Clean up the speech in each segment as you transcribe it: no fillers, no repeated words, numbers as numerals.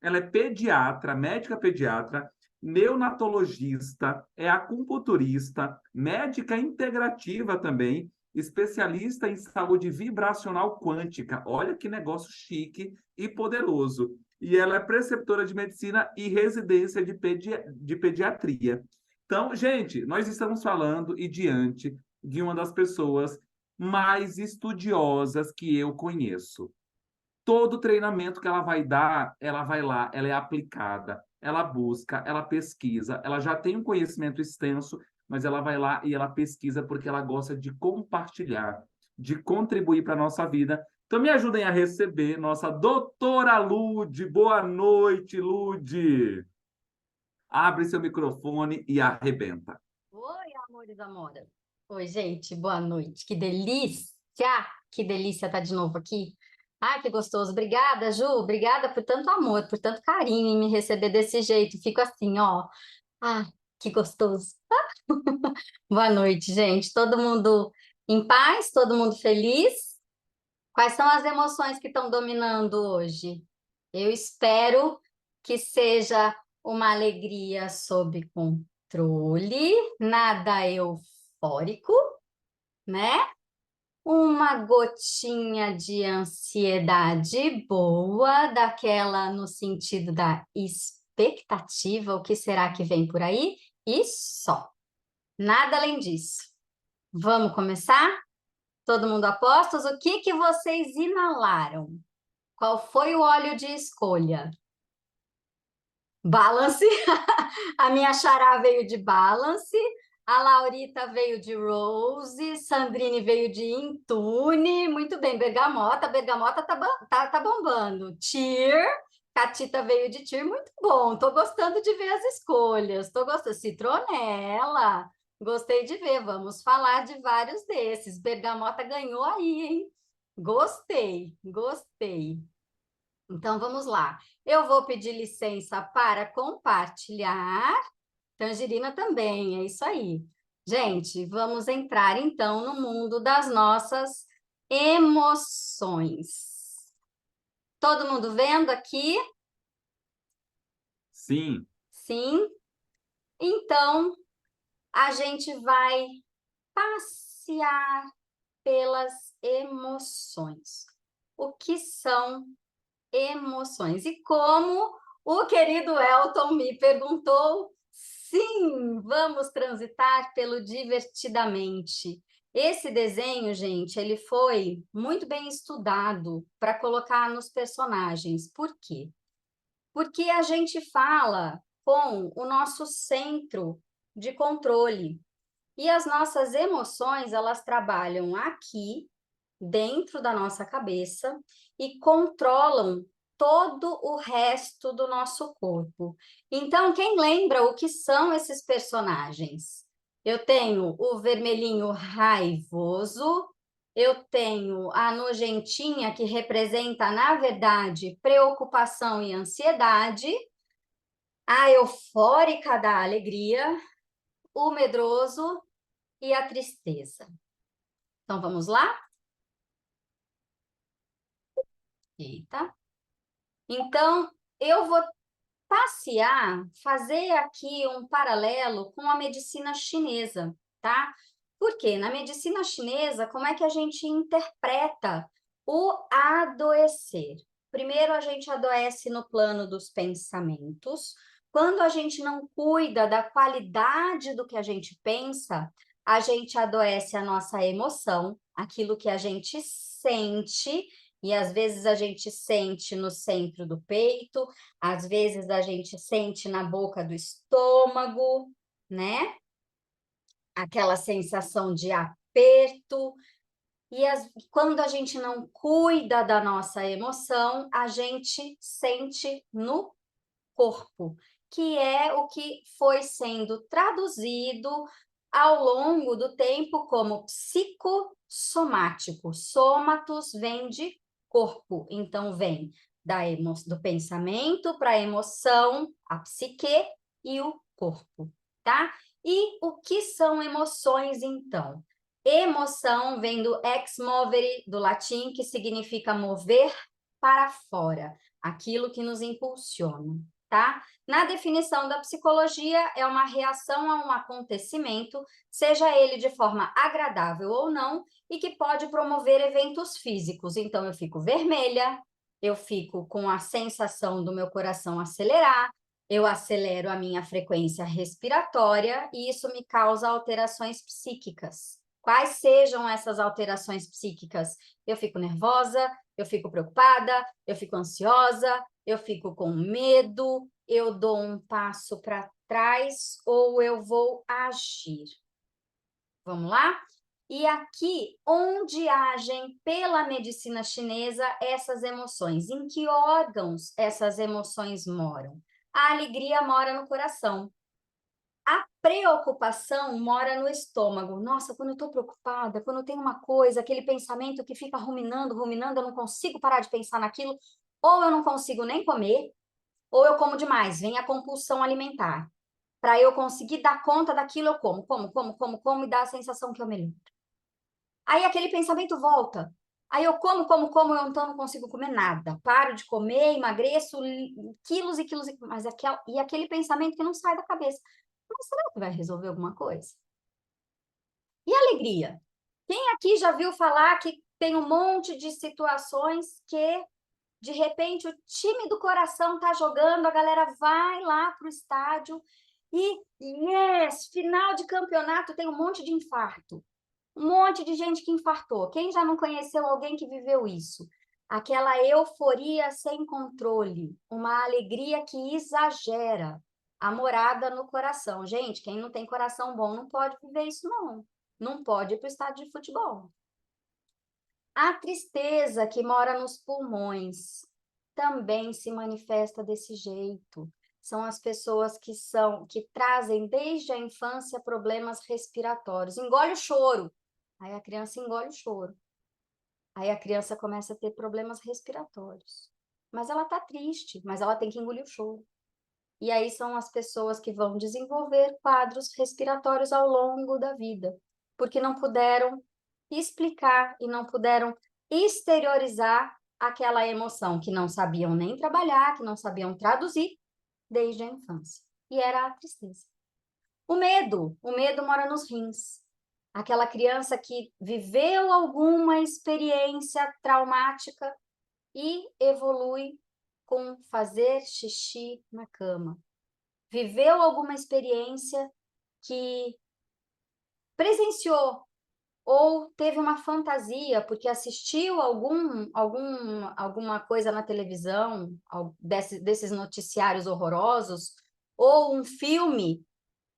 Ela é pediatra, médica pediatra, neonatologista, é acupunturista, médica integrativa também, especialista em saúde vibracional quântica. Olha que negócio chique e poderoso. E ela é preceptora de medicina e residência de pediatria. Então, gente, nós estamos falando e diante de uma das pessoas mais estudiosas que eu conheço. Todo treinamento que ela vai dar, ela vai lá, ela é aplicada, ela busca, ela pesquisa, ela já tem um conhecimento extenso, mas ela vai lá e ela pesquisa porque ela gosta de compartilhar, de contribuir para a nossa vida. Então me ajudem a receber nossa doutora Lude. Boa noite, Lude. Abre seu microfone e arrebenta. Oi, amores, amora. Oi, gente, boa noite. Que delícia estar de novo aqui. Ai, que gostoso. Obrigada, Ju. Obrigada por tanto amor, por tanto carinho em me receber desse jeito. Fico assim, ó. Ah, que gostoso. Boa noite, gente. Todo mundo em paz, todo mundo feliz. Quais são as emoções que estão dominando hoje? Eu espero que seja uma alegria sob controle, nada eufórico, né? Uma gotinha de ansiedade boa, daquela no sentido da expectativa, o que será que vem por aí? E só. Nada além disso. Vamos começar? Todo mundo a postos? O que que vocês inalaram? Qual foi o óleo de escolha? Balance. A minha xará veio de Balance. A Laurita veio de Rose. Sandrine veio de Intune. Muito bem, Bergamota. Bergamota tá bombando. Tear. Catita veio de Tear. Muito bom. Tô gostando de ver as escolhas. Tô gostando. Citronela. Gostei de ver. Vamos falar de vários desses. Bergamota ganhou aí, hein? Gostei, gostei. Então, vamos lá. Eu vou pedir licença para compartilhar. Tangerina também, é isso aí. Gente, vamos entrar então no mundo das nossas emoções. Todo mundo vendo aqui? Sim. Sim? Então, a gente vai passear pelas emoções. O que são emoções? E como o querido Elton me perguntou, sim, vamos transitar pelo divertidamente. Esse desenho, gente, ele foi muito bem estudado para colocar nos personagens. Por quê? Porque a gente fala com o nosso centro de controle. E as nossas emoções, elas trabalham aqui, dentro da nossa cabeça, e controlam todo o resto do nosso corpo. Então, quem lembra o que são esses personagens? Eu tenho o vermelhinho raivoso, eu tenho a nojentinha, que representa, na verdade, preocupação e ansiedade, a eufórica da alegria, o medroso e a tristeza. Então, vamos lá? Eita. Então, eu vou passear, fazer aqui um paralelo com a medicina chinesa, tá? Porque na medicina chinesa, como é que a gente interpreta o adoecer? Primeiro, a gente adoece no plano dos pensamentos. Quando a gente não cuida da qualidade do que a gente pensa, a gente adoece a nossa emoção, aquilo que a gente sente, e às vezes a gente sente no centro do peito, às vezes a gente sente na boca do estômago, né? Aquela sensação de aperto. E quando a gente não cuida da nossa emoção, a gente sente no corpo, que é o que foi sendo traduzido ao longo do tempo como psicossomático. Somatos vem de corpo, então vem do pensamento para a emoção, a psique e o corpo, tá? E o que são emoções, então? Emoção vem do ex movere, do latim, que significa mover para fora. aquilo que nos impulsiona, tá? Na definição da psicologia, é uma reação a um acontecimento, seja ele de forma agradável ou não, e que pode promover eventos físicos. Então, eu fico vermelha, eu fico com a sensação do meu coração acelerar, eu acelero a minha frequência respiratória e isso me causa alterações psíquicas. Quais sejam essas alterações psíquicas? Eu fico nervosa, eu fico preocupada, eu fico ansiosa, eu fico com medo, eu dou um passo para trás ou eu vou agir. Vamos lá? E aqui, onde agem pela medicina chinesa essas emoções? Em que órgãos essas emoções moram? A alegria mora no coração. A preocupação mora no estômago. Nossa, quando eu estou preocupada, quando eu tenho uma coisa, aquele pensamento que fica ruminando, ruminando, eu não consigo parar de pensar naquilo, ou eu não consigo nem comer, ou eu como demais, vem a compulsão alimentar. Para eu conseguir dar conta daquilo, eu como, e dá a sensação que eu melhoro. Aí aquele pensamento volta. Aí eu como, eu então não consigo comer nada. Paro de comer, emagreço quilos e quilos, mas aquele pensamento que não sai da cabeça. Mas será que vai resolver alguma coisa? E alegria? Quem aqui já viu falar que tem um monte de situações que, de repente, o time do coração tá jogando, a galera vai lá pro estádio e, yes, final de campeonato, tem um monte de infarto. Um monte de gente que infartou. Quem já não conheceu alguém que viveu isso? Aquela euforia sem controle, uma alegria que exagera, a morada no coração. Gente, quem não tem coração bom não pode viver isso, não. Não pode ir para o estádio de futebol. A tristeza que mora nos pulmões também se manifesta desse jeito. São as pessoas que trazem desde a infância problemas respiratórios. Engole o choro. Aí a criança engole o choro. Aí a criança começa a ter problemas respiratórios. Mas ela está triste, mas ela tem que engolir o choro. E aí são as pessoas que vão desenvolver quadros respiratórios ao longo da vida, porque não puderam explicar e não puderam exteriorizar aquela emoção que não sabiam nem trabalhar, que não sabiam traduzir desde a infância. E era a tristeza. O medo mora nos rins. Aquela criança que viveu alguma experiência traumática e evolui com fazer xixi na cama. Viveu alguma experiência que presenciou ou teve uma fantasia porque assistiu alguma coisa na televisão, desses noticiários horrorosos, ou um filme,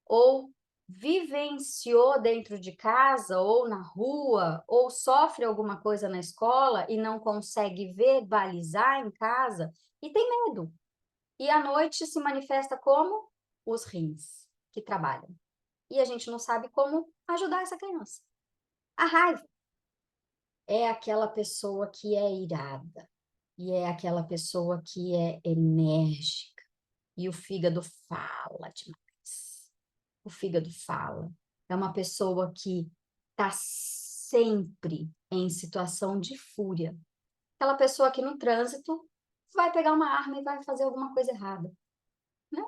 ou vivenciou dentro de casa ou na rua, ou sofre alguma coisa na escola e não consegue verbalizar em casa e tem medo. E à noite se manifesta como os rins que trabalham. E a gente não sabe como ajudar essa criança. A raiva é aquela pessoa que é irada, e é aquela pessoa que é enérgica, e o fígado fala demais. O fígado fala. É uma pessoa que está sempre em situação de fúria. Aquela pessoa que no trânsito vai pegar uma arma e vai fazer alguma coisa errada, né?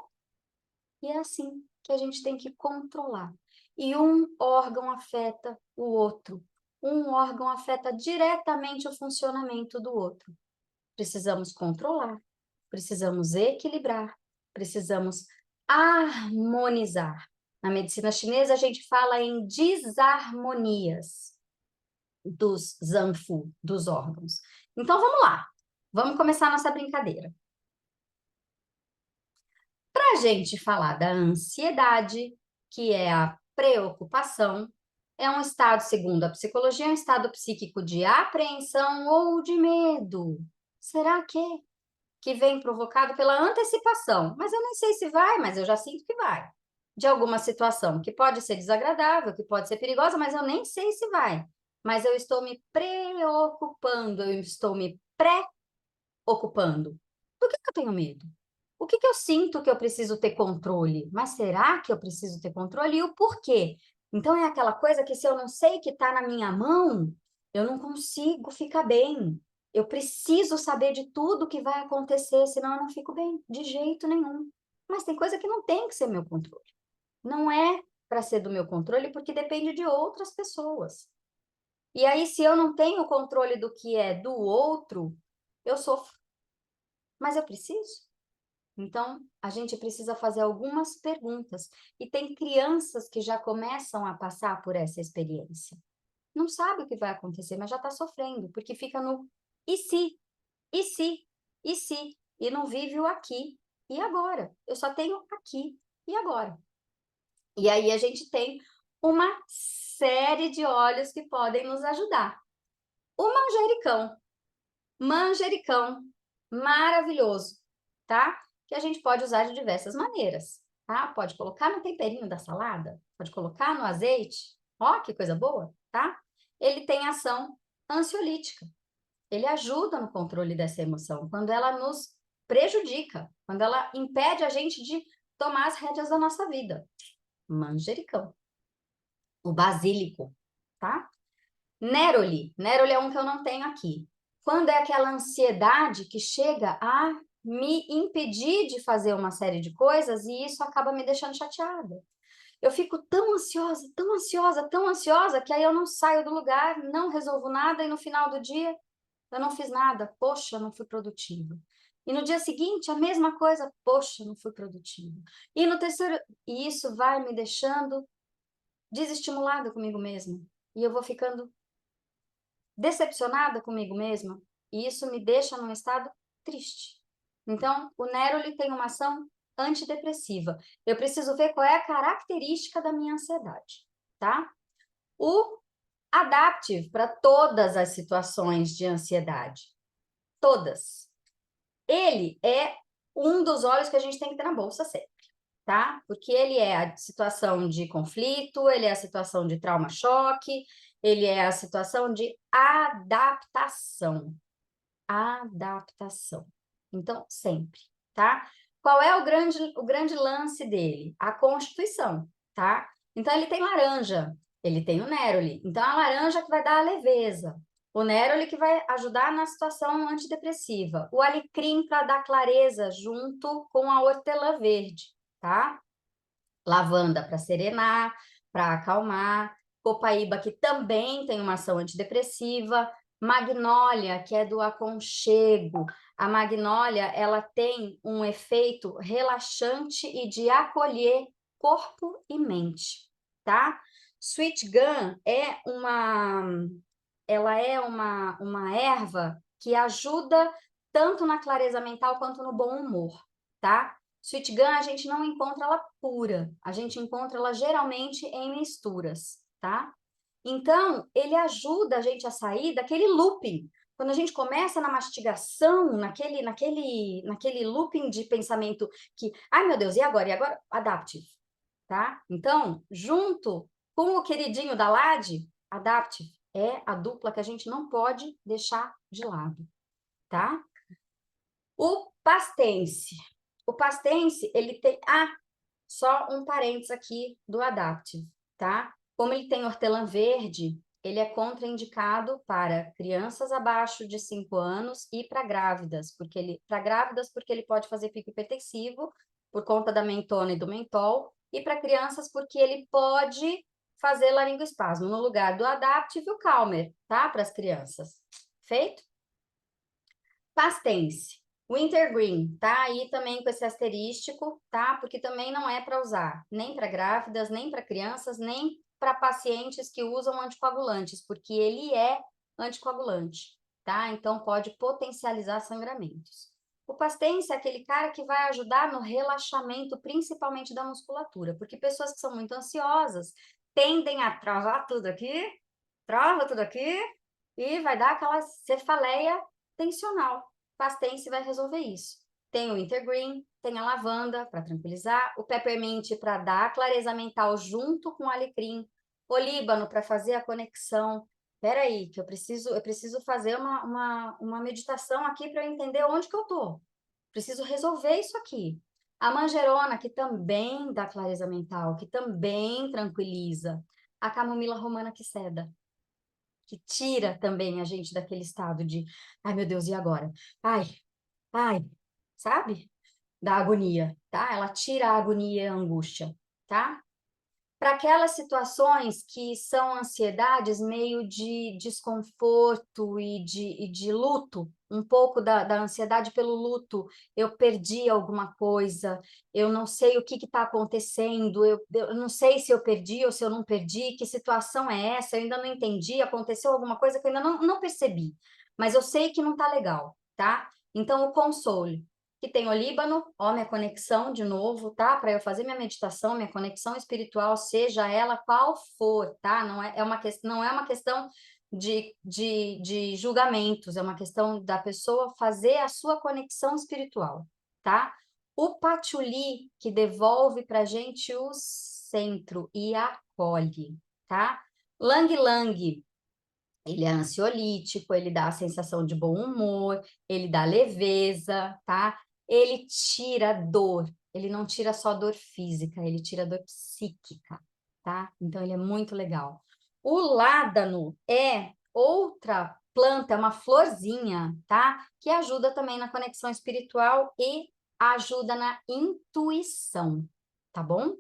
E é assim que a gente tem que controlar. E um órgão afeta o outro. Um órgão afeta diretamente o funcionamento do outro. Precisamos controlar, precisamos equilibrar, precisamos harmonizar. Na medicina chinesa, a gente fala em desarmonias dos zanfu, dos órgãos. Então, vamos lá. Vamos começar a nossa brincadeira. Para a gente falar da ansiedade, que é a preocupação, é um estado, segundo a psicologia, um estado psíquico de apreensão ou de medo. Será que vem provocado pela antecipação? Mas eu nem sei se vai, mas eu já sinto que vai. De alguma situação que pode ser desagradável, que pode ser perigosa, mas eu nem sei se vai. Mas eu estou me preocupando, eu estou me pré-ocupando. Do que eu tenho medo? O que eu sinto que eu preciso ter controle? Mas será que eu preciso ter controle? E o porquê? Então, é aquela coisa que se eu não sei que está na minha mão, eu não consigo ficar bem. Eu preciso saber de tudo que vai acontecer, senão eu não fico bem, de jeito nenhum. Mas tem coisa que não tem que ser meu controle. Não é para ser do meu controle, porque depende de outras pessoas. E aí, se eu não tenho controle do que é do outro, eu sofro. Mas eu preciso. Então, a gente precisa fazer algumas perguntas. E tem crianças que já começam a passar por essa experiência. Não sabe o que vai acontecer, mas já está sofrendo, porque fica no e se, e se, e se, e não vive o aqui e agora. Eu só tenho aqui e agora. E aí a gente tem uma série de olhos que podem nos ajudar. O manjericão. Manjericão. Maravilhoso, tá? Que a gente pode usar de diversas maneiras, tá? Pode colocar no temperinho da salada, pode colocar no azeite. Ó, que coisa boa, tá? Ele tem ação ansiolítica. Ele ajuda no controle dessa emoção, quando ela nos prejudica, quando ela impede a gente de tomar as rédeas da nossa vida. Manjericão. O basílico, tá? Neroli. Neroli é um que eu não tenho aqui. Quando é aquela ansiedade que chega a me impedir de fazer uma série de coisas e isso acaba me deixando chateada. Eu fico tão ansiosa, tão ansiosa, tão ansiosa, que aí eu não saio do lugar, não resolvo nada e no final do dia eu não fiz nada. Poxa, não fui produtiva. E no dia seguinte, a mesma coisa. Poxa, não fui produtiva. E no terceiro, e isso vai me deixando desestimulada comigo mesma. E eu vou ficando decepcionada comigo mesma. E isso me deixa num estado triste. Então, o Neroli tem uma ação antidepressiva. Eu preciso ver qual é a característica da minha ansiedade, tá? O Adaptive para todas as situações de ansiedade. Todas. Ele é um dos olhos que a gente tem que ter na bolsa sempre, tá? Porque ele é a situação de conflito, ele é a situação de trauma-choque, ele é a situação de adaptação. Adaptação. Então, sempre, tá? Qual é o grande lance dele? A constituição, tá? Então, ele tem laranja, ele tem o Neroli. Então, a laranja que vai dar a leveza. O Neroli que vai ajudar na situação antidepressiva. O alecrim para dar clareza junto com a hortelã verde, tá? Lavanda para serenar, para acalmar. Copaíba, que também tem uma ação antidepressiva. Magnólia, que é do aconchego. A magnólia, ela tem um efeito relaxante e de acolher corpo e mente, tá? Sweet Gum ela é uma erva que ajuda tanto na clareza mental quanto no bom humor, tá? Sweet Gum a gente não encontra ela pura, a gente encontra ela geralmente em misturas, tá? Então, ele ajuda a gente a sair daquele looping. Quando a gente começa na mastigação, naquele looping de pensamento que, ai meu Deus, e agora? E agora? Adaptive, tá? Então, junto com o queridinho da Lade, Adaptive é a dupla que a gente não pode deixar de lado, tá? O Pastense. O Pastense, ele tem... Ah, só um parênteses aqui do Adaptive, tá? Como ele tem hortelã verde, ele é contraindicado para crianças abaixo de 5 anos e para grávidas, porque ele pode fazer pico hipertensivo por conta da mentona e do mentol, e para crianças porque ele pode fazer laringoespasmo no lugar do Adaptive e o Calmer, tá? Para as crianças. Feito? Pastense. Wintergreen, tá aí também com esse asterístico, tá? Porque também não é para usar nem para grávidas, nem para crianças, nem para pacientes que usam anticoagulantes, porque ele é anticoagulante, tá? Então pode potencializar sangramentos. O Pastense é aquele cara que vai ajudar no relaxamento, principalmente da musculatura, porque pessoas que são muito ansiosas tendem a travar tudo aqui, trava tudo aqui e vai dar aquela cefaleia tensional. Pastense vai resolver isso. Tem o Wintergreen, tem a lavanda para tranquilizar, o peppermint para dar a clareza mental junto com o alecrim, olíbano para fazer a conexão. Espera aí, que eu preciso fazer uma meditação aqui para eu entender onde que eu estou. Preciso resolver isso aqui. A manjerona, que também dá clareza mental, que também tranquiliza. A camomila romana que seda. que tira também a gente daquele estado de, ai meu Deus, e agora? Ai, sabe? Da agonia, tá? Ela tira a agonia e a angústia, tá? Para aquelas situações que são ansiedades meio de desconforto e de luto, um pouco da ansiedade pelo luto, eu perdi alguma coisa, eu não sei o que está acontecendo, eu não sei se eu perdi ou se eu não perdi, que situação é essa, eu ainda não entendi, aconteceu alguma coisa que eu ainda não percebi, mas eu sei que não está legal, tá? Então, o console que tem o Líbano, ó, minha conexão de novo, tá? Para eu fazer minha meditação, minha conexão espiritual, seja ela qual for, tá? Não é uma questão de julgamentos, é uma questão da pessoa fazer a sua conexão espiritual, tá? O Patchouli, que devolve para a gente o centro e acolhe, tá? Lang Lang, ele é ansiolítico, ele dá a sensação de bom humor, ele dá leveza, tá? Ele tira dor, ele não tira só dor física, ele tira dor psíquica, tá? Então ele é muito legal. O ládano é outra planta, é uma florzinha, tá? Que ajuda também na conexão espiritual e ajuda na intuição, tá bom?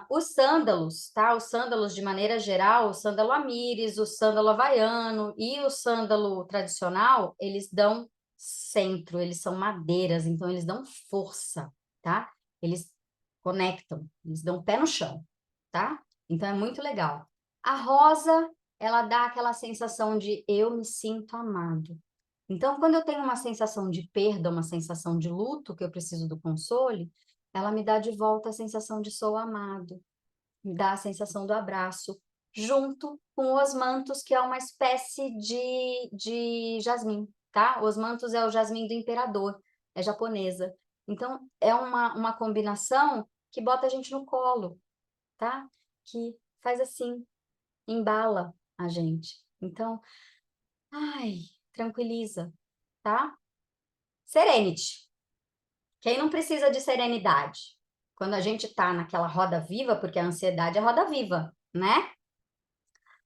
Os sândalos, tá? Os sândalos, de maneira geral, o sândalo amíris, o sândalo havaiano e o sândalo tradicional, eles dão centro, eles são madeiras, então eles dão força, tá? Eles conectam, eles dão pé no chão, tá? Então é muito legal. A rosa, ela dá aquela sensação de eu me sinto amado. Então, quando eu tenho uma sensação de perda, uma sensação de luto, que eu preciso do console, ela me dá de volta a sensação de sou amado, me dá a sensação do abraço, junto com os mantos, que é uma espécie de jasmim, tá? Os mantos é o jasmim do imperador, é japonesa. Então, é uma combinação que bota a gente no colo, tá? Que faz assim, embala a gente. Então, ai, tranquiliza, tá? Serenity. Quem não precisa de serenidade? Quando a gente está naquela roda viva, porque a ansiedade é roda viva, né?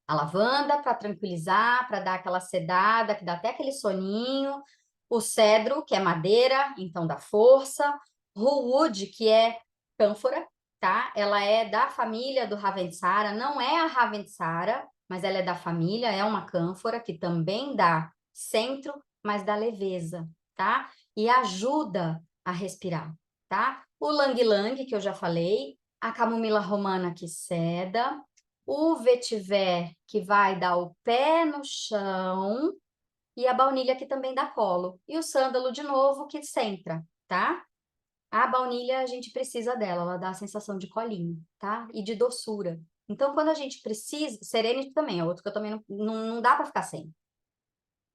A lavanda para tranquilizar, para dar aquela sedada, que dá até aquele soninho. O cedro, que é madeira, então dá força. Rootwood, que é cânfora, tá? Ela é da família do Ravensara, não é a Ravensara, mas ela é da família, é uma cânfora que também dá centro, mas dá leveza, tá? E ajuda a respirar, tá? O lang-lang, que eu já falei, a camomila romana que seda, o vetiver, que vai dar o pé no chão, e a baunilha, que também dá colo. E o sândalo, de novo, que centra, tá? A baunilha, a gente precisa dela, ela dá a sensação de colinho, tá? E de doçura. Então, quando a gente precisa... Serenity também é outro que eu também não dá para ficar sem,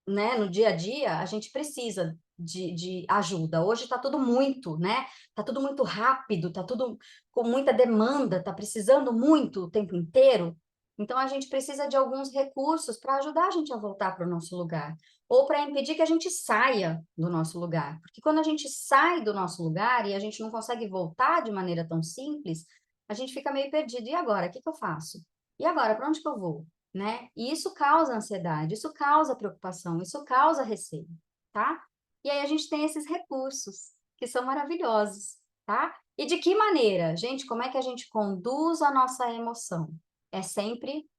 né? No dia a dia, a gente precisa de ajuda. Hoje está tudo muito, né? Está tudo muito rápido, está tudo com muita demanda, está precisando muito o tempo inteiro. Então, a gente precisa de alguns recursos para ajudar a gente a voltar para o nosso lugar, ou para impedir que a gente saia do nosso lugar. Porque quando a gente sai do nosso lugar e a gente não consegue voltar de maneira tão simples, a gente fica meio perdido. E agora? O que que eu faço? E agora? Para onde que eu vou? Né? E isso causa ansiedade, isso causa preocupação, isso causa receio, tá? E aí a gente tem esses recursos que são maravilhosos, tá? E de que maneira? Gente, como é que a gente conduz a nossa emoção? É sempre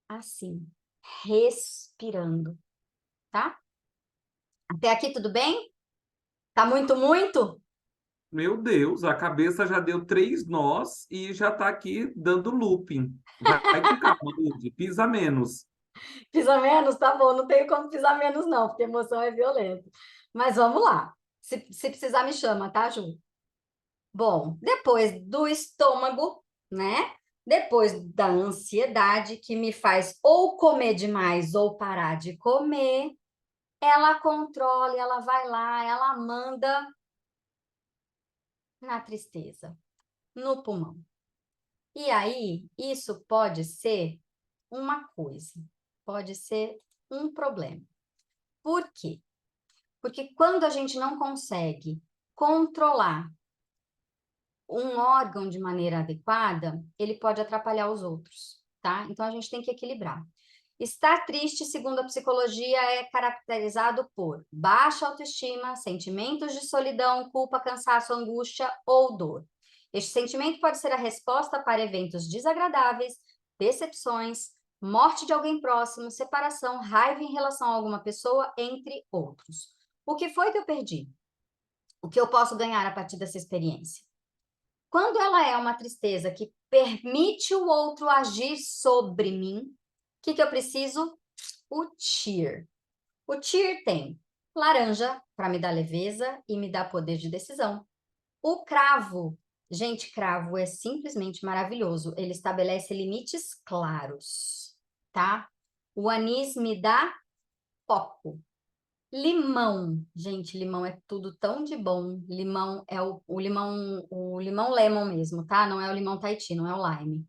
assim, respirando, tá? Até aqui tudo bem? Tá muito, muito? Meu Deus, a cabeça já deu 3 nós e já está aqui dando looping. Vai com calma, Lud, pisa menos. Pisa menos? Tá bom, não tenho como pisar menos não, porque emoção é violenta. Mas vamos lá. Se precisar, me chama, tá, Ju? Bom, depois do estômago, né? Depois da ansiedade, que me faz ou comer demais ou parar de comer, ela controla, ela vai lá, ela manda na tristeza, no pulmão. E aí, isso pode ser uma coisa, pode ser um problema. Por quê? Porque quando a gente não consegue controlar um órgão de maneira adequada, ele pode atrapalhar os outros, tá? Então a gente tem que equilibrar. Estar triste, segundo a psicologia, é caracterizado por baixa autoestima, sentimentos de solidão, culpa, cansaço, angústia ou dor. Este sentimento pode ser a resposta para eventos desagradáveis, decepções, morte de alguém próximo, separação, raiva em relação a alguma pessoa, entre outros. O que foi que eu perdi? O que eu posso ganhar a partir dessa experiência? Quando ela é uma tristeza que permite o outro agir sobre mim, o que eu preciso? O cheer. O cheer tem laranja, para me dar leveza e me dar poder de decisão. O cravo, gente, cravo é simplesmente maravilhoso. Ele estabelece limites claros, tá? O anis me dá foco. Limão, gente, limão é tudo tão de bom. Limão é o limão lemon mesmo, tá? Não é o limão Tahiti, não é o lime.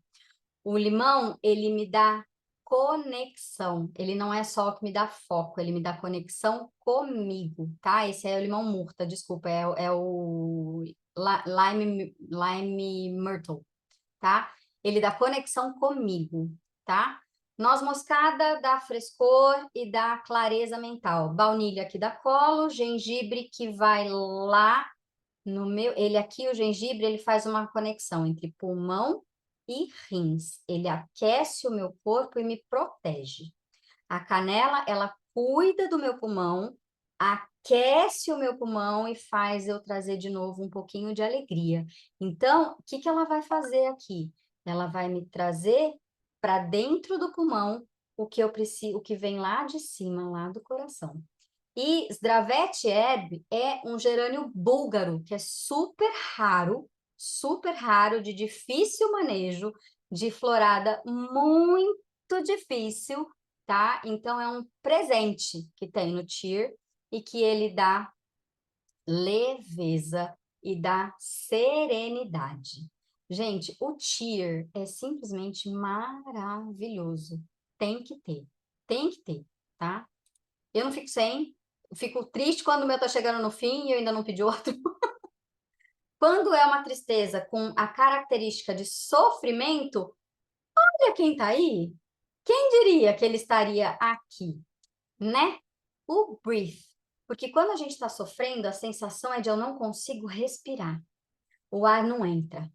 O limão, ele me dá conexão. Ele não é só o que me dá foco, ele me dá conexão comigo, tá? Esse é o limão murta, desculpa, é o lime myrtle, tá? Ele dá conexão comigo, tá? Noz moscada dá frescor e dá clareza mental. Baunilha que dá colo, gengibre que vai lá no meu... Ele aqui, o gengibre, ele faz uma conexão entre pulmão e rins. Ele aquece o meu corpo e me protege. A canela, ela cuida do meu pulmão, aquece o meu pulmão e faz eu trazer de novo um pouquinho de alegria. Então, o que ela vai fazer aqui? Ela vai me trazer para dentro do pulmão o que eu preciso, o que vem lá de cima, lá do coração. E Zdraveti Ebb é um gerânio búlgaro, que é super raro, de difícil manejo, de florada muito difícil, tá? Então, é um presente que tem no Cheer e que ele dá leveza e dá serenidade. Gente, o Cheer é simplesmente maravilhoso. Tem que ter, tá? Eu não fico sem, fico triste quando o meu tá chegando no fim e eu ainda não pedi outro. Quando é uma tristeza com a característica de sofrimento, olha quem tá aí. Quem diria que ele estaria aqui, né? O breathe. Porque quando a gente está sofrendo, a sensação é de eu não consigo respirar. O ar não entra.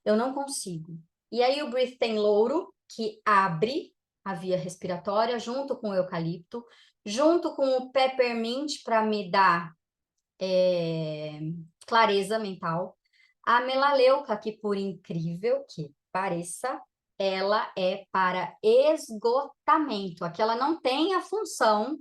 Eu não consigo. E aí o breathe tem louro, que abre a via respiratória, junto com o eucalipto, junto com o peppermint para me dar clareza mental. A melaleuca, que por incrível que pareça, ela é para esgotamento. Aqui ela não tem a função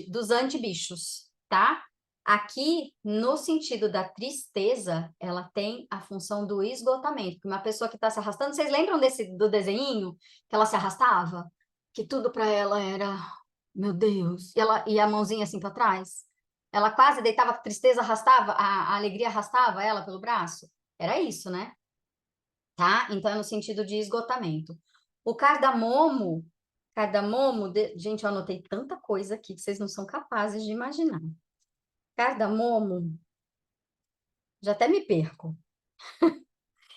dos antibichos, tá? Aqui, no sentido da tristeza, ela tem a função do esgotamento. Porque uma pessoa que está se arrastando, vocês lembram do desenhinho que ela se arrastava? Que tudo para ela era, meu Deus, e a mãozinha assim para trás? Ela quase deitava, a tristeza arrastava, a alegria arrastava ela pelo braço? Era isso, né? Tá? Então, é no sentido de esgotamento. O cardamomo, gente, eu anotei tanta coisa aqui que vocês não são capazes de imaginar. Cardamomo, já até me perco.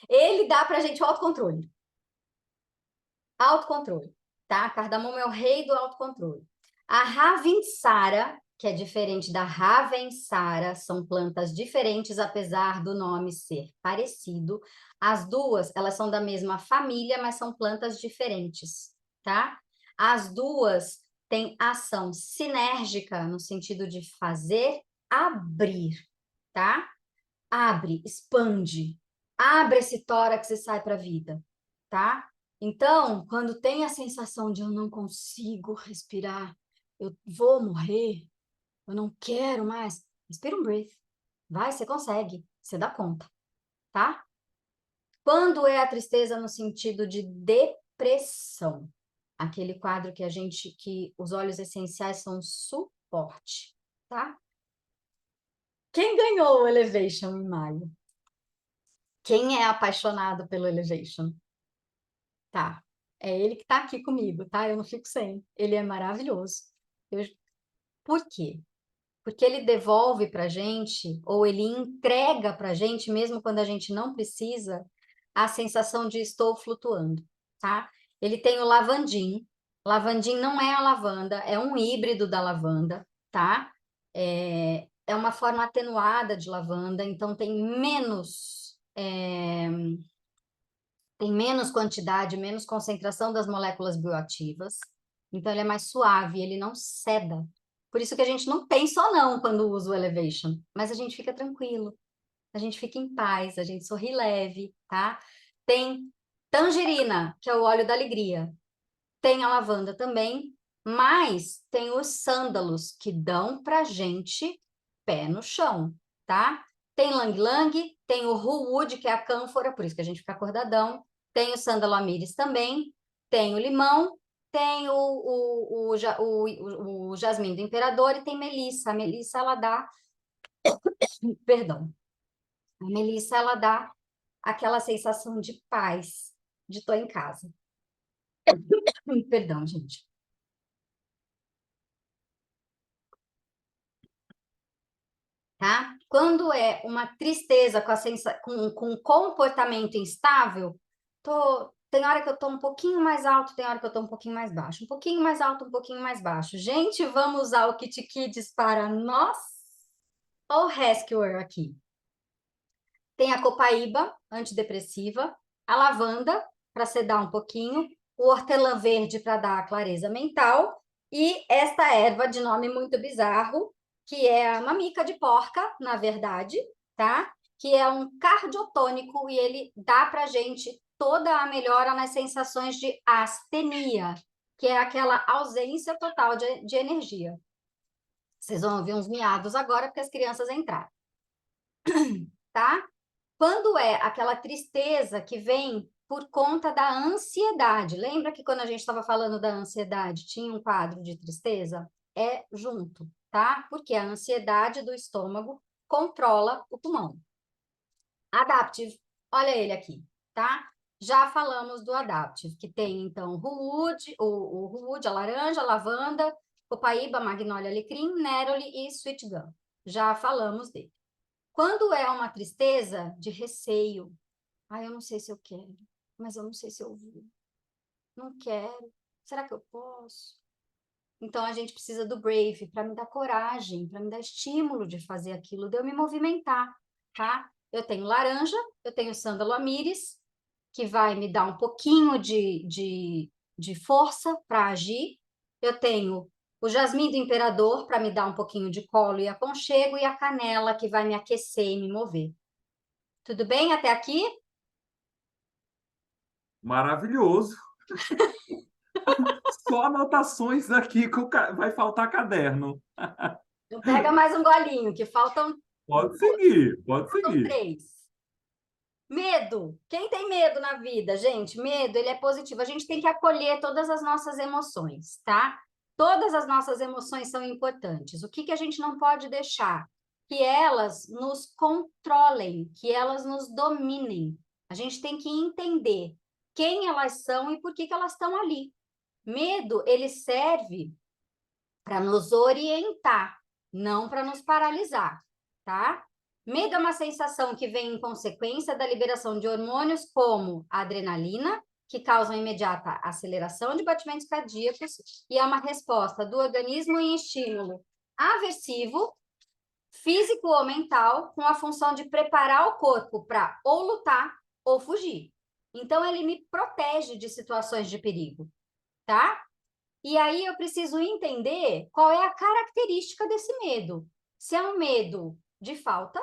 Ele dá pra gente o autocontrole. Autocontrole, tá? Cardamomo é o rei do autocontrole. A Ravinsara, que é diferente da Ravensara, são plantas diferentes, apesar do nome ser parecido. As duas, elas são da mesma família, mas são plantas diferentes, tá? As duas têm ação sinérgica, no sentido de fazer abrir, tá? Abre, expande, abre esse tórax e sai para a vida, tá? Então, quando tem a sensação de eu não consigo respirar, eu vou morrer, eu não quero mais, respira um breath. Vai, você consegue, você dá conta, tá? Quando é a tristeza no sentido de depressão, aquele quadro que os óleos essenciais são suporte, tá? Quem ganhou o Elevation em maio? Quem é apaixonado pelo Elevation? Tá. É ele que tá aqui comigo, tá? Eu não fico sem. Ele é maravilhoso. Eu... Por quê? Porque ele devolve pra gente, ou ele entrega pra gente, mesmo quando a gente não precisa, a sensação de estou flutuando, tá? Ele tem o lavandim. Lavandim não é a lavanda, é um híbrido da lavanda, tá? É uma forma atenuada de lavanda, então tem menos quantidade, menos concentração das moléculas bioativas. Então, ele é mais suave, ele não seda. Por isso que a gente não pensa ou não quando usa o Elevation, mas a gente fica tranquilo, a gente fica em paz, a gente sorri leve, tá? Tem tangerina, que é o óleo da alegria. Tem a lavanda também, mas tem os sândalos, que dão pra gente pé no chão, tá? Tem lang-lang, tem o Huwood, que é a cânfora, por isso que a gente fica acordadão. Tem o sândalo amíris também, tem o limão, tem o jasmim do imperador e tem melissa. A melissa, ela dá, perdão, a melissa, ela dá aquela sensação de paz, de tô em casa. Perdão, gente. Tá? Quando é uma tristeza com um comportamento instável, tem hora que eu estou um pouquinho mais alto, tem hora que eu estou um pouquinho mais baixo, um pouquinho mais alto, um pouquinho mais baixo. Gente, vamos usar o Kit Kids para nós ou Rescuer aqui? Tem a copaíba, antidepressiva, a lavanda, para sedar um pouquinho, o hortelã verde para dar a clareza mental, e esta erva de nome muito bizarro, que é a mamica de porca, na verdade, tá? Que é um cardiotônico e ele dá para gente toda a melhora nas sensações de astenia, que é aquela ausência total de energia. Vocês vão ouvir uns miados agora, porque as crianças entraram, tá? Quando é aquela tristeza que vem por conta da ansiedade, lembra que quando a gente estava falando da ansiedade, tinha um quadro de tristeza? É junto, tá? Porque a ansiedade do estômago controla o pulmão. Adaptive, olha ele aqui, tá? Já falamos do Adaptive, que tem, então, o Ruud, a laranja, a lavanda, copaíba, magnólia, alecrim, neroli e sweet gum. Já falamos dele. Quando é uma tristeza de receio, eu não sei se eu quero, mas eu não sei se eu vou. Não quero. Será que eu posso? Então a gente precisa do Brave para me dar coragem, para me dar estímulo de fazer aquilo, de eu me movimentar, tá? Eu tenho laranja, eu tenho sândalo amíris, que vai me dar um pouquinho de força para agir. Eu tenho o jasmim do imperador para me dar um pouquinho de colo e aconchego, e a canela que vai me aquecer e me mover. Tudo bem até aqui? Maravilhoso. Só anotações aqui, vai faltar caderno. Então, pega mais um golinho, que faltam Pode seguir, pode Faltam seguir. 3. Medo. Quem tem medo na vida, gente? Medo, ele é positivo. A gente tem que acolher todas as nossas emoções, tá? Todas as nossas emoções são importantes. O que que a gente não pode deixar? Que elas nos controlem, que elas nos dominem. A gente tem que entender quem elas são e por que que elas estão ali. Medo, ele serve para nos orientar, não para nos paralisar, tá? Medo é uma sensação que vem em consequência da liberação de hormônios como a adrenalina, que causam imediata aceleração de batimentos cardíacos, e é uma resposta do organismo em estímulo aversivo, físico ou mental, com a função de preparar o corpo para ou lutar ou fugir. Então, ele me protege de situações de perigo, tá? E aí eu preciso entender qual é a característica desse medo. Se é um medo de falta,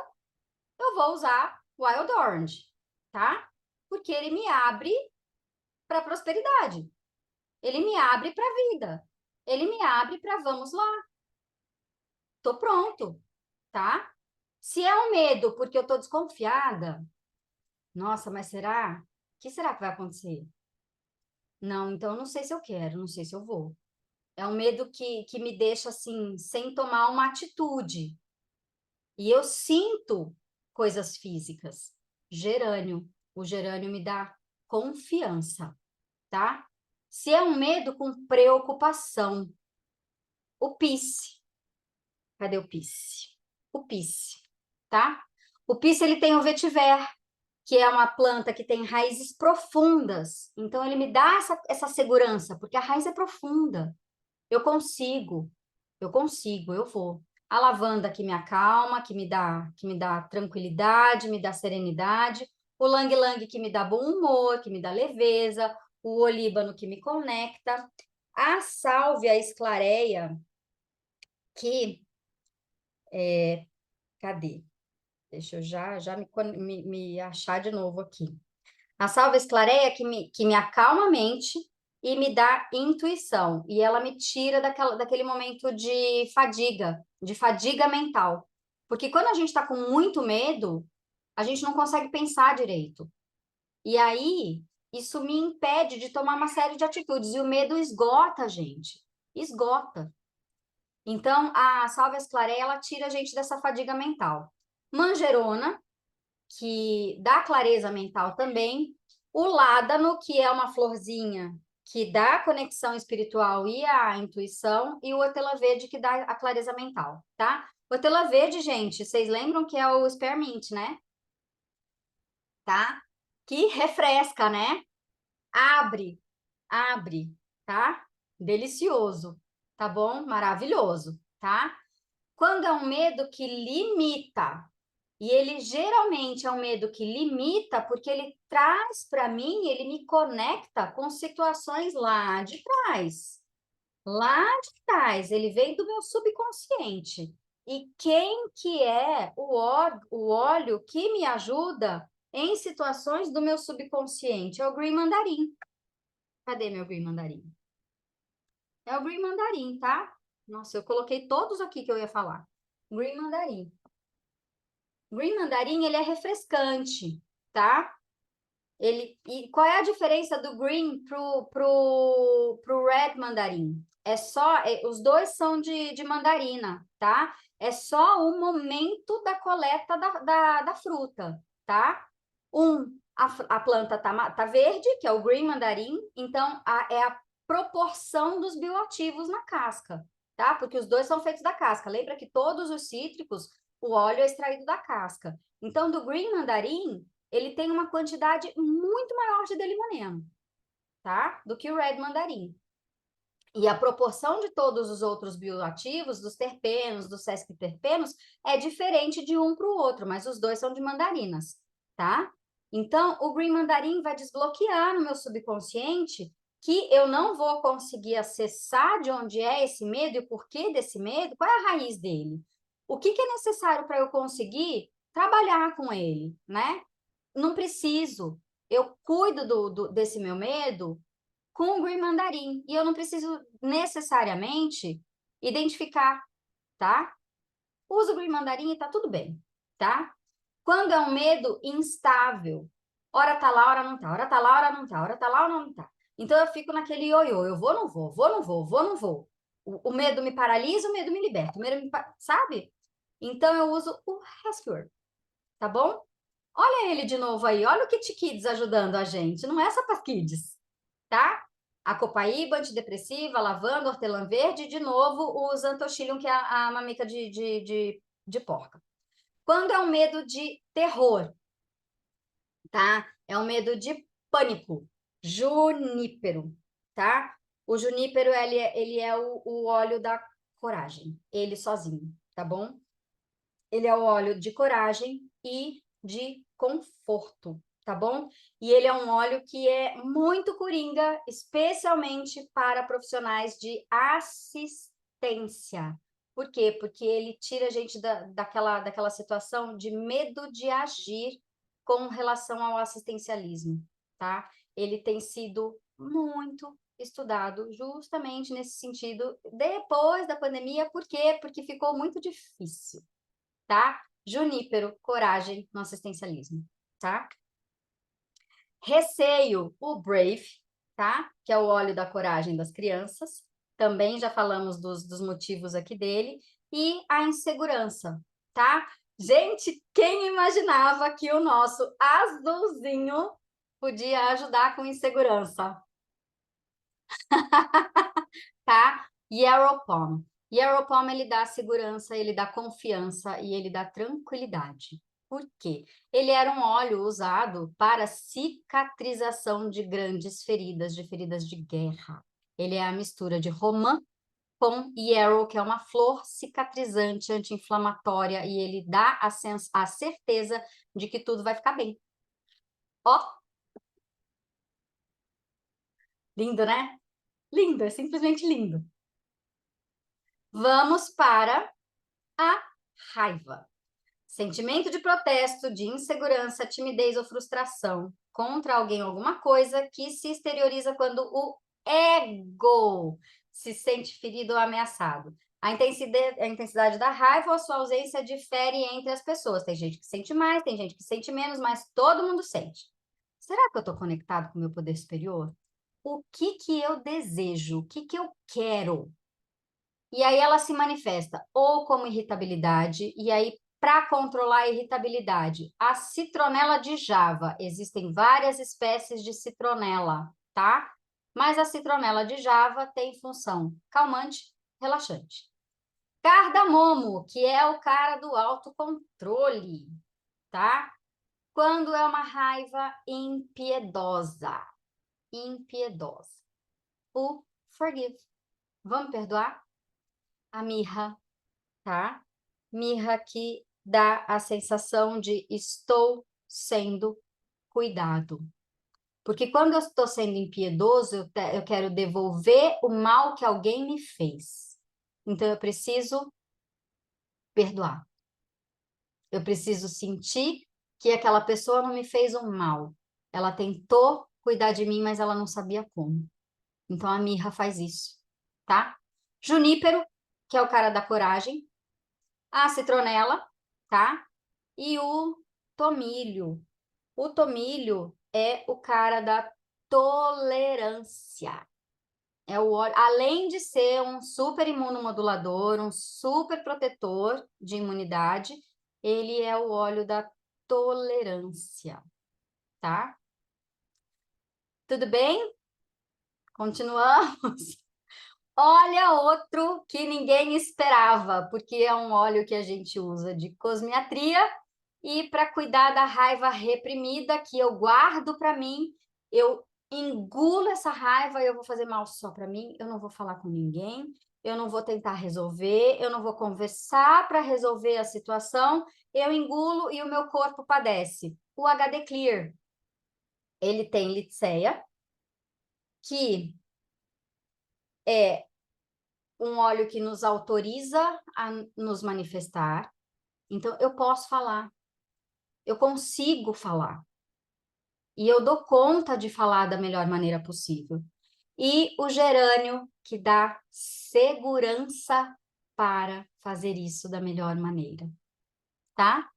eu vou usar Wild Orange, tá? Porque ele me abre para a prosperidade. Ele me abre para a vida. Ele me abre para vamos lá. Tô pronto, tá? Se é um medo porque eu tô desconfiada, nossa, mas será? O que será que vai acontecer? Não, então eu não sei se eu quero, não sei se eu vou. É um medo que me deixa assim, sem tomar uma atitude. E eu sinto coisas físicas. Gerânio. O gerânio me dá confiança, tá? Se é um medo com preocupação, o PICE. Cadê o PICE? O PICE, tá? O PICE, ele tem o vetiver. que é uma planta que tem raízes profundas. Então, ele me dá essa segurança, porque a raiz é profunda. Eu consigo, eu vou. A lavanda que me acalma, que me dá tranquilidade, me dá serenidade. O lang-lang que me dá bom humor, que me dá leveza. O olíbano que me conecta. A sálvia esclareia, que... cadê? Deixa eu já me achar de novo aqui. A sálvia esclareia que me acalma a mente e me dá intuição. E ela me tira daquele momento de fadiga mental. Porque quando a gente está com muito medo, a gente não consegue pensar direito. E aí, isso me impede de tomar uma série de atitudes. E o medo esgota a gente. Esgota. Então, a sálvia esclareia, ela tira a gente dessa fadiga mental. Manjerona, que dá clareza mental também. O ládano, que é uma florzinha que dá a conexão espiritual e a intuição, e o hortelã verde, que dá a clareza mental, tá? Hortelã verde, gente, vocês lembram que é o spearmint, né? Tá? Que refresca, né? Abre, abre, tá? Delicioso, tá bom? Maravilhoso, tá? Quando é um medo que limita, e ele geralmente é um medo que limita, porque ele traz para mim, ele me conecta com situações lá de trás. Lá de trás, ele vem do meu subconsciente. E quem que é o óleo que me ajuda em situações do meu subconsciente? É o Green Mandarim. Cadê meu Green Mandarim? É o Green Mandarim, tá? Nossa, eu coloquei todos aqui que eu ia falar. Green Mandarim. Green Mandarim, ele é refrescante, tá? E qual é a diferença do green pro red mandarim? Os dois são de mandarina, tá? É só o momento da coleta da fruta, tá? A planta tá verde, que é o green mandarim, então é a proporção dos bioativos na casca, tá? Porque os dois são feitos da casca. Lembra que todos os cítricos, o óleo é extraído da casca. Então, do green mandarim, ele tem uma quantidade muito maior de delimoneno, tá? Do que o red mandarim. E a proporção de todos os outros bioativos, dos terpenos, dos sesquiterpenos, é diferente de um para o outro, mas os dois são de mandarinas, tá? Então, o green mandarim vai desbloquear no meu subconsciente que eu não vou conseguir acessar de onde é esse medo e o porquê desse medo, qual é a raiz dele. O que é necessário para eu conseguir trabalhar com ele, né? Não preciso. Eu cuido desse meu medo com o Green Mandarim. E eu não preciso necessariamente identificar, tá? Uso o Green Mandarim e tá tudo bem, tá? Quando é um medo instável, hora tá lá, hora não tá, hora tá lá, hora não tá, hora tá lá, hora não tá. Então eu fico naquele ioiô, eu vou, não vou, vou, não vou, vou, não vou. O medo me paralisa, o medo me liberta, sabe? Então eu uso o Rescuer, tá bom? Olha ele de novo aí, olha o Kit Kids ajudando a gente, não é só para Kids, tá? A copaíba, antidepressiva, lavanda, hortelã verde e, de novo, o xanthoxylum, que é a mamica de porca. Quando é um medo de terror, tá? É um medo de pânico, junípero, tá? O junípero, ele é o óleo da coragem, ele sozinho, tá bom? Ele é o óleo de coragem e de conforto, tá bom? E ele é um óleo que é muito coringa, especialmente para profissionais de assistência. Por quê? Porque ele tira a gente daquela situação de medo de agir com relação ao assistencialismo, tá? Ele tem sido muito estudado justamente nesse sentido depois da pandemia. Por quê? Porque ficou muito difícil, tá? Junípero, coragem no assistencialismo, tá? Receio, o Brave, tá? Que é o óleo da coragem das crianças. Também já falamos dos motivos aqui dele. E a insegurança, tá? Gente, quem imaginava que o nosso azulzinho podia ajudar com insegurança, tá? Yarrow Pom. Yarrow Pom, ele dá segurança, ele dá confiança e ele dá tranquilidade, Por quê? Ele era um óleo usado para cicatrização de grandes feridas, de feridas de guerra. Ele é a mistura de romã com yarrow, que é uma flor cicatrizante, anti-inflamatória, e ele dá a certeza de que tudo vai ficar bem. Ó, lindo, né? Lindo, é simplesmente lindo. Vamos para a raiva. Sentimento de protesto, de insegurança, timidez ou frustração contra alguém ou alguma coisa que se exterioriza quando o ego se sente ferido ou ameaçado. A intensidade da raiva ou a sua ausência difere entre as pessoas. Tem gente que sente mais, tem gente que sente menos, mas todo mundo sente. Será que eu estou conectado com o meu poder superior? O que que eu desejo? O que que eu quero? E aí ela se manifesta ou como irritabilidade, e aí para controlar a irritabilidade, a citronela de Java, existem várias espécies de citronela, tá? Mas a citronela de Java tem função calmante, relaxante. Cardamomo, que é o cara do autocontrole, tá? Quando é uma raiva impiedosa, impiedosa. O forgive. Vamos perdoar? A mirra, tá? Mirra que dá a sensação de estou sendo cuidado. Porque quando eu estou sendo impiedoso, eu quero devolver o mal que alguém me fez. Então eu preciso perdoar. Eu preciso sentir que aquela pessoa não me fez um mal. Ela tentou cuidar de mim, mas ela não sabia como. Então a mirra faz isso, tá? Junípero, que é o cara da coragem, a citronela, tá? E o tomilho. O tomilho é o cara da tolerância. É o óleo, além de ser um super imunomodulador, um super protetor de imunidade, ele é o óleo da tolerância, tá? Tudo bem? Continuamos? Olha outro que ninguém esperava, porque é um óleo que a gente usa de cosmiatria e para cuidar da raiva reprimida que eu guardo para mim, eu engulo essa raiva e eu vou fazer mal só para mim, eu não vou falar com ninguém, eu não vou tentar resolver, eu não vou conversar para resolver a situação, eu engulo e o meu corpo padece. O HD Clear, ele tem Lidseia, que é um óleo que nos autoriza a nos manifestar. Então, eu posso falar, eu consigo falar. E eu dou conta de falar da melhor maneira possível. E o gerânio, que dá segurança para fazer isso da melhor maneira, tá?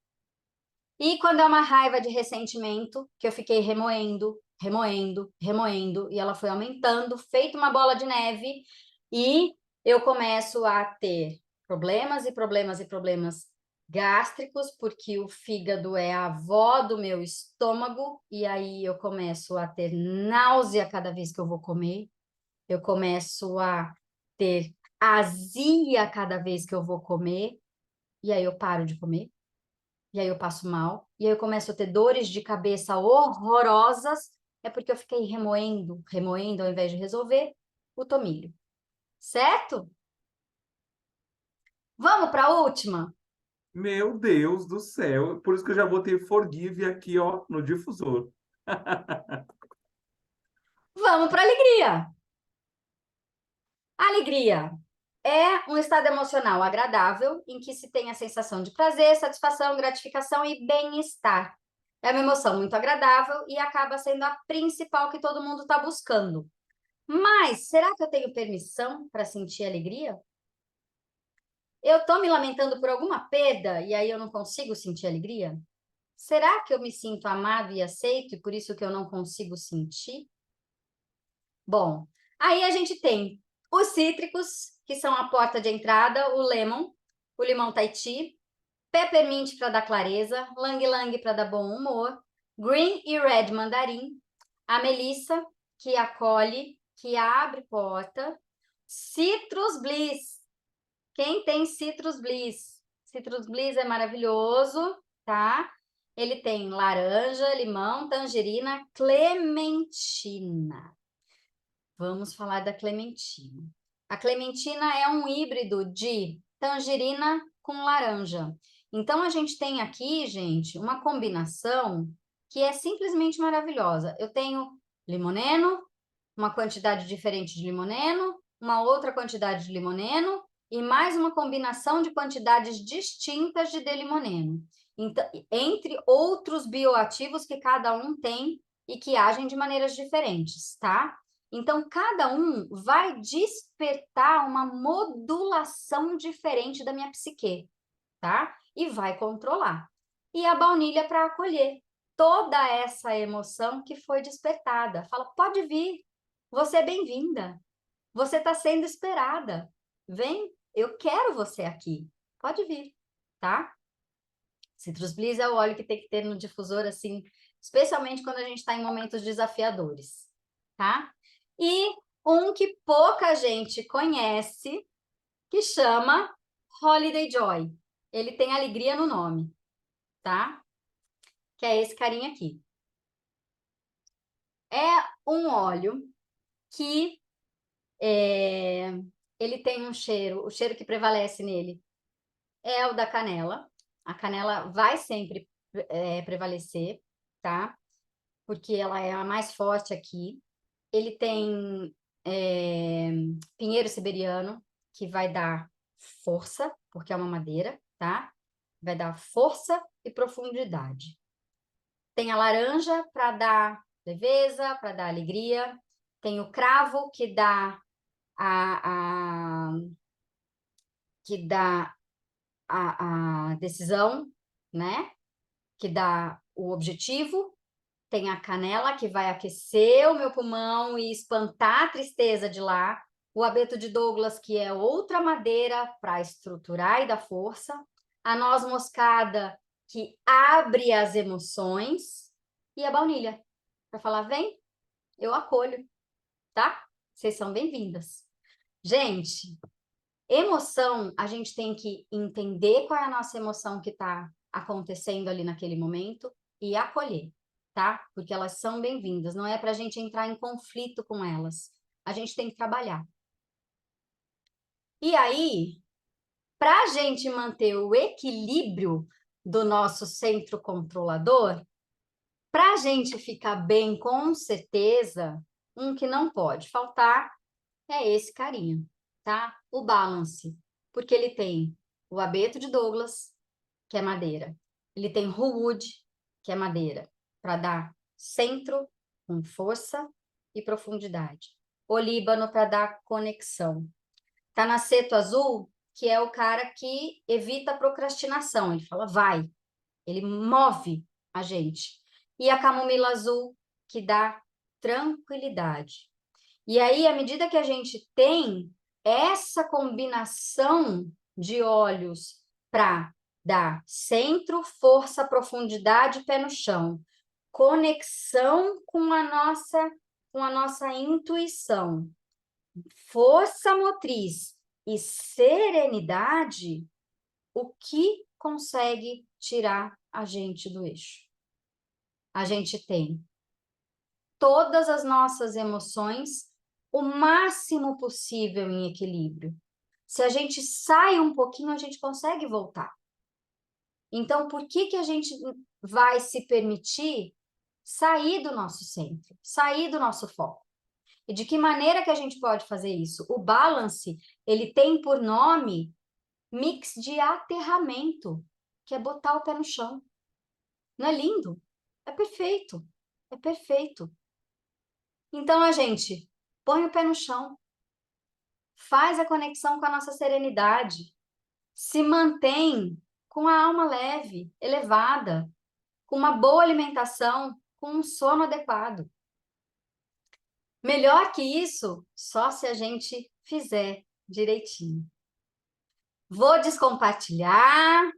E quando é uma raiva de ressentimento, que eu fiquei remoendo, remoendo, remoendo, e ela foi aumentando, feito uma bola de neve, e eu começo a ter problemas e problemas e problemas gástricos, porque o fígado é a avó do meu estômago, e aí eu começo a ter náusea cada vez que eu vou comer, eu começo a ter azia cada vez que eu vou comer, e aí eu paro de comer e aí eu passo mal, e aí eu começo a ter dores de cabeça horrorosas, é porque eu fiquei remoendo, remoendo ao invés de resolver o tomilho. Certo? Vamos para a última? Meu Deus do céu. Por isso que eu já botei forgive aqui, ó, no difusor. Vamos para a alegria. Alegria é um estado emocional agradável em que se tem a sensação de prazer, satisfação, gratificação e bem-estar. É uma emoção muito agradável e acaba sendo a principal que todo mundo está buscando. Mas será que eu tenho permissão para sentir alegria? Eu estou me lamentando por alguma perda e aí eu não consigo sentir alegria? Será que eu me sinto amado e aceito e por isso que eu não consigo sentir? Bom, aí a gente tem os cítricos, que são a porta de entrada, o limão Tahiti, peppermint para dar clareza, lang-lang para dar bom humor, green e red mandarim, a melissa, que acolhe, que abre porta, citrus bliss. Quem tem Citrus Bliss? Citrus Bliss é maravilhoso, tá? Ele tem laranja, limão, tangerina, clementina. Vamos falar da clementina. A clementina é um híbrido de tangerina com laranja. Então, a gente tem aqui, gente, uma combinação que é simplesmente maravilhosa. Eu tenho limoneno, uma quantidade diferente de limoneno, uma outra quantidade de limoneno e mais uma combinação de quantidades distintas de delimoneno. Então, entre outros bioativos que cada um tem e que agem de maneiras diferentes, tá? Então, cada um vai despertar uma modulação diferente da minha psique, tá? E vai controlar. E a baunilha para acolher toda essa emoção que foi despertada. Fala, pode vir, você é bem-vinda, você está sendo esperada. Vem, eu quero você aqui, pode vir, tá? Citrus Bliss é o óleo que tem que ter no difusor, assim, especialmente quando a gente está em momentos desafiadores, tá? E um que pouca gente conhece, que chama Holiday Joy. Ele tem alegria no nome, tá? Que é esse carinha aqui. É um óleo que ele tem um cheiro, o cheiro que prevalece nele é o da canela. A canela vai sempre prevalecer, tá? Porque ela é a mais forte aqui. Ele tem pinheiro siberiano, que vai dar força, porque é uma madeira, tá? Vai dar força e profundidade. Tem a laranja para dar leveza, para dar alegria. Tem o cravo, que dá que dá a decisão, né? Que dá o objetivo. Tem a canela, que vai aquecer o meu pulmão e espantar a tristeza de lá. O abeto de Douglas, que é outra madeira para estruturar e dar força. A noz moscada, que abre as emoções. E a baunilha, para falar, vem, eu acolho, tá? Vocês são bem-vindas. Gente, emoção, a gente tem que entender qual é a nossa emoção que está acontecendo ali naquele momento e acolher, tá? Porque elas são bem-vindas, não é para a gente entrar em conflito com elas. A gente tem que trabalhar. E aí, para a gente manter o equilíbrio do nosso centro controlador, para a gente ficar bem com certeza, um que não pode faltar é esse carinha, tá? O balance, porque ele tem o abeto de Douglas, que é madeira. Ele tem Root, que é madeira, para dar centro com força e profundidade. Olíbano para dar conexão. Tanaceto azul, que é o cara que evita a procrastinação. Ele fala, vai. Ele move a gente. E a camomila azul, que dá tranquilidade. E aí, à medida que a gente tem essa combinação de óleos para dar centro, força, profundidade, pé no chão, conexão com a nossa intuição, força motriz e serenidade, o que consegue tirar a gente do eixo? A gente tem todas as nossas emoções o máximo possível em equilíbrio. Se a gente sai um pouquinho, a gente consegue voltar. Então, por que a gente vai se permitir sair do nosso centro, sair do nosso foco? E de que maneira que a gente pode fazer isso? O balance, ele tem por nome mix de aterramento, que é botar o pé no chão. Não é lindo? É perfeito. É perfeito. Então, a gente põe o pé no chão, faz a conexão com a nossa serenidade, se mantém com a alma leve, elevada, com uma boa alimentação, com um sono adequado. Melhor que isso, só se a gente fizer direitinho. Vou descompartilhar